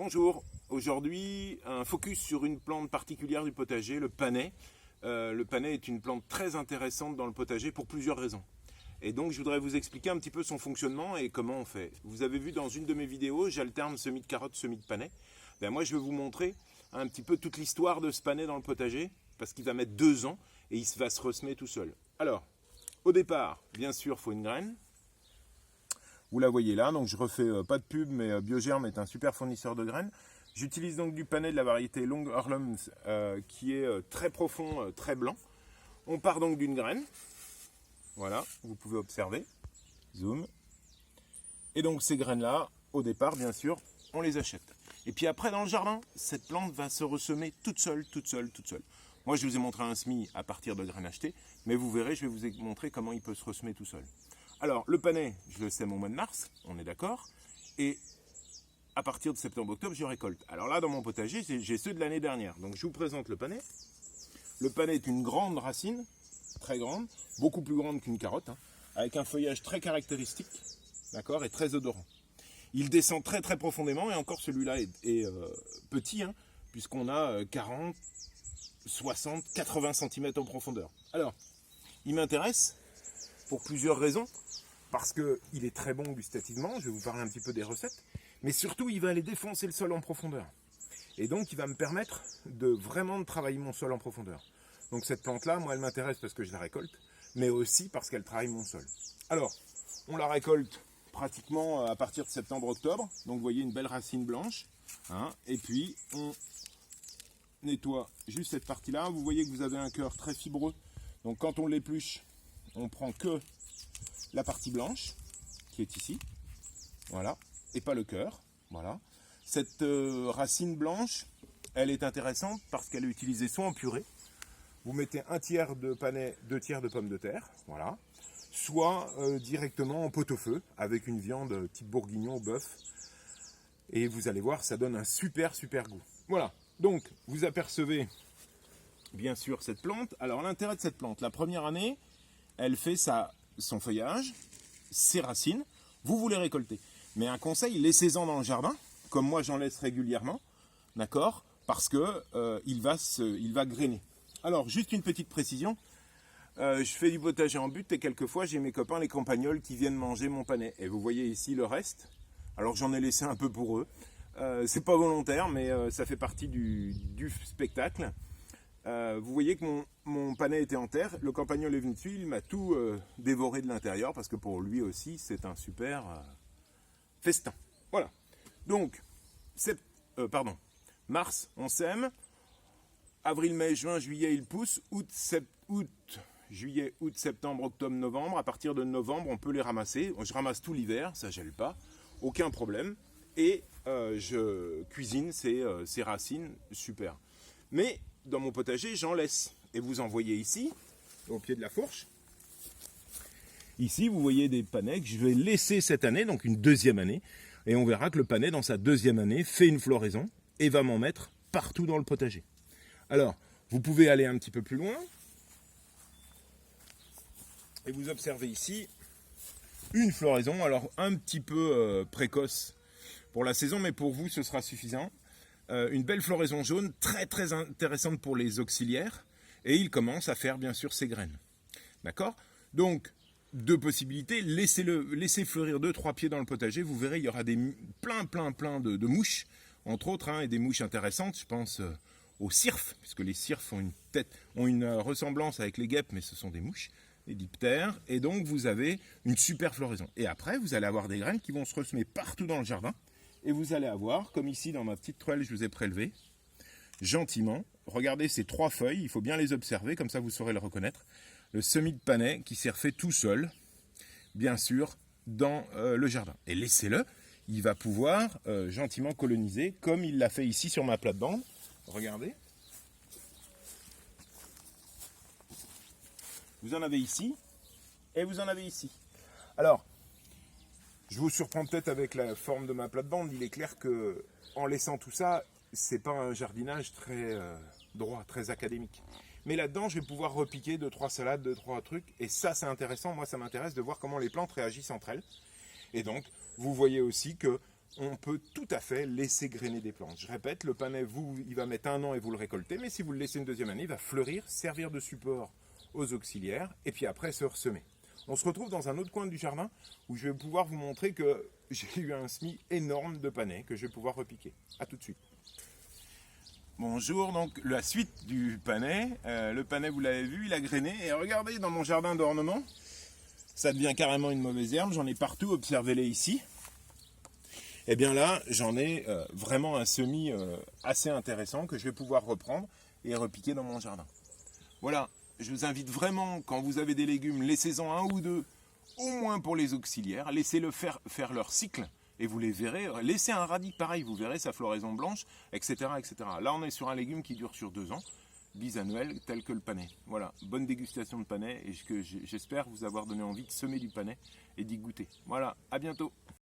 Bonjour, aujourd'hui un focus sur une plante particulière du potager, le panais. Le panais est une plante très intéressante dans le potager pour plusieurs raisons. Et donc je voudrais vous expliquer un petit peu son fonctionnement et comment on fait. Vous avez vu dans une de mes vidéos, j'alterne semis de carottes, semis de panais. Moi je vais vous montrer un petit peu toute l'histoire de ce panais dans le potager, parce qu'il va mettre 2 ans et il va se ressemer tout seul. Alors, au départ, bien sûr, il faut une graine. Vous la voyez là, donc je refais pas de pub, mais Biogerm est un super fournisseur de graines. J'utilise donc du panais de la variété Long Hurlums qui est très profond, très blanc. On part donc d'une graine. Voilà, vous pouvez observer. Zoom. Et donc ces graines-là, au départ, bien sûr, on les achète. Et puis après, dans le jardin, cette plante va se ressemer toute seule, toute seule, toute seule. Moi, je vous ai montré un semis à partir de graines achetées, mais vous verrez, je vais vous montrer comment il peut se ressemer tout seul. Alors, le panais, je le sème au mois de mars, on est d'accord. Et à partir de septembre-octobre, je récolte. Alors là, dans mon potager, j'ai ceux de l'année dernière. Donc, je vous présente le panais. Le panais est une grande racine, très grande, beaucoup plus grande qu'une carotte, avec un feuillage très caractéristique, d'accord, et très odorant. Il descend très très profondément, et encore celui-là est petit, puisqu'on a 40, 60, 80 cm en profondeur. Alors, il m'intéresse pour plusieurs raisons. Parce qu'il est très bon gustativement, je vais vous parler un petit peu des recettes, mais surtout il va aller défoncer le sol en profondeur. Et donc il va me permettre de vraiment travailler mon sol en profondeur. Donc cette plante-là, moi elle m'intéresse parce que je la récolte, mais aussi parce qu'elle travaille mon sol. Alors, on la récolte pratiquement à partir de septembre-octobre, donc vous voyez une belle racine blanche, et puis on nettoie juste cette partie-là. Vous voyez que vous avez un cœur très fibreux, donc quand on l'épluche, on prend que la partie blanche qui est ici, voilà, et pas le cœur, voilà. Cette racine blanche, elle est intéressante parce qu'elle est utilisée soit en purée, vous mettez 1/3 de panais, 2/3 de pommes de terre, voilà, soit directement en pot-au-feu avec une viande type bourguignon, bœuf, et vous allez voir, ça donne un super goût. Voilà, donc vous apercevez bien sûr cette plante. Alors l'intérêt de cette plante, la première année, elle fait son feuillage, ses racines, vous les récoltez. Mais un conseil, laissez-en dans le jardin, comme moi j'en laisse régulièrement, d'accord, parce que il va grainer. Alors, juste une petite précision, je fais du potager en but et quelquefois j'ai mes copains, les campagnols, qui viennent manger mon panais. Et vous voyez ici le reste, alors j'en ai laissé un peu pour eux. C'est pas volontaire, mais ça fait partie du spectacle. Vous voyez que mon panais était en terre, le campagnol est venu dessus, il m'a tout dévoré de l'intérieur, parce que pour lui aussi c'est un super festin. Voilà, donc, mars on sème, avril, mai, juin, juillet il pousse, juillet, août, septembre, octobre, novembre, à partir de novembre on peut les ramasser, je ramasse tout l'hiver, ça gèle pas, aucun problème, et je cuisine ces racines, super. Mais dans mon potager, j'en laisse. Et vous en voyez ici, au pied de la fourche. Ici, vous voyez des panais que je vais laisser cette année, donc une deuxième année. Et on verra que le panais, dans sa deuxième année, fait une floraison et va m'en mettre partout dans le potager. Alors, vous pouvez aller un petit peu plus loin. Et vous observez ici une floraison, alors un petit peu précoce pour la saison, mais pour vous, ce sera suffisant. Une belle floraison jaune, très intéressante pour les auxiliaires, et il commence à faire bien sûr ses graines. D'accord? Donc, deux possibilités, laissez fleurir 2-3 pieds dans le potager, vous verrez, il y aura plein de mouches, entre autres, et des mouches intéressantes, je pense aux cirfes, puisque les cirfes ont une ressemblance avec les guêpes, mais ce sont des mouches, des diptères, et donc vous avez une super floraison. Et après, vous allez avoir des graines qui vont se ressemer partout dans le jardin, et vous allez avoir, comme ici dans ma petite truelle, je vous ai prélevé, gentiment, regardez ces 3 feuilles, il faut bien les observer, comme ça vous saurez le reconnaître, le semis de panais qui s'est refait tout seul, bien sûr, dans le jardin. Et laissez-le, il va pouvoir gentiment coloniser, comme il l'a fait ici sur ma plate-bande. Regardez. Vous en avez ici, et vous en avez ici. Alors, je vous surprends peut-être avec la forme de ma plate-bande. Il est clair que, en laissant tout ça, c'est pas un jardinage très droit, très académique. Mais là-dedans, je vais pouvoir repiquer 2-3 salades, 2-3 trucs. Et ça, c'est intéressant. Moi, ça m'intéresse de voir comment les plantes réagissent entre elles. Et donc, vous voyez aussi que on peut tout à fait laisser grainer des plantes. Je répète, le panais, il va mettre 1 an et vous le récoltez, mais si vous le laissez une deuxième année, il va fleurir, servir de support aux auxiliaires, et puis après se ressemer. On se retrouve dans un autre coin du jardin, où je vais pouvoir vous montrer que j'ai eu un semis énorme de panais, que je vais pouvoir repiquer. A tout de suite. Bonjour, donc la suite du panais. Le panais, vous l'avez vu, il a grainé, et regardez, dans mon jardin d'ornement, ça devient carrément une mauvaise herbe, j'en ai partout, observez-les ici. Et bien là, j'en ai vraiment un semis assez intéressant que je vais pouvoir reprendre et repiquer dans mon jardin. Voilà, je vous invite vraiment, quand vous avez des légumes, laissez-en 1 ou 2, au moins pour les auxiliaires, laissez-le faire leur cycle, et vous les verrez, laissez un radis pareil, vous verrez sa floraison blanche, etc., etc. Là, on est sur un légume qui dure sur 2 ans, bisannuel, tel que le panais. Voilà, bonne dégustation de panais, et j'espère vous avoir donné envie de semer du panais et d'y goûter. Voilà, à bientôt.